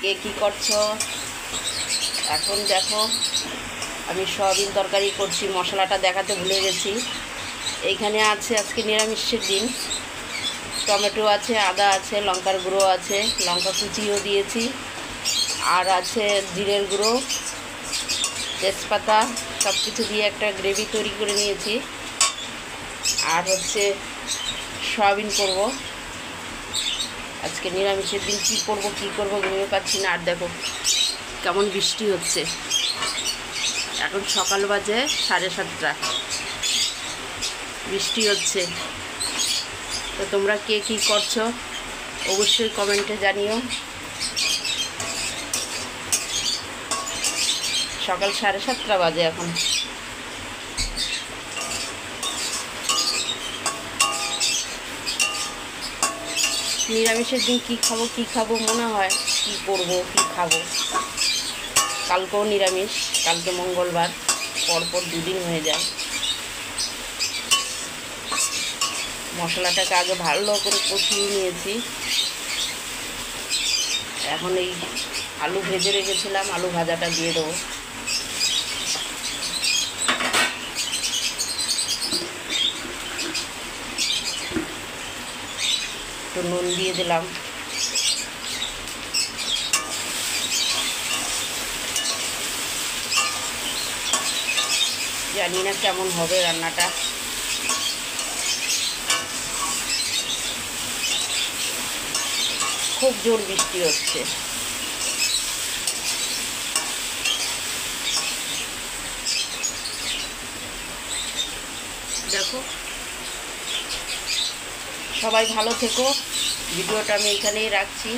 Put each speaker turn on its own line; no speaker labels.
কে কী করছো? এখন দেখো আমি সয়াবিন তরকারি করছি, মশলাটা দেখাতে ভুলে গেছি। এইখানে আছে আজকে নিরামিষের দিন, টমেটো আছে, আদা আছে, লঙ্কার গুঁড়ো আছে, লঙ্কা কুচিও দিয়েছি, আর আছে জিরের গুঁড়ো, তেজপাতা, সব কিছু দিয়ে একটা গ্রেভি তৈরি করে নিয়েছি। আর হচ্ছে সয়াবিন করব। আজকে নিরামিষের দিন কী করব ভেবে পাচ্ছি না। আর দেখো কেমন বৃষ্টি হচ্ছে, এখন সকাল বাজে 7:30, বৃষ্টি হচ্ছে। তো তোমরা কে কী করছো অবশ্যই কমেন্টে জানিও। সকাল 7:30 বাজে এখন। নিরামিষের দিন কী খাবো মনে হয়, কী করবো, কী খাবো। কালকেও নিরামিষ, কালকে মঙ্গলবার, পরপর 2 দিন হয়ে যায়। মশলাটাকে আগে ভালো করে কষিয়ে নিয়েছি। এখন এই আলু ভেজে রেখেছিলাম, আলু ভাজাটা দিয়ে দেবো। একটু নুন দিয়ে দিলাম। জানি না কেমন হবে রান্নাটা। খুব জোর বৃষ্টি হচ্ছে। দেখো, সবাই ভালো থেকো। ভিডিওটা আমি এখানেই রাখছি।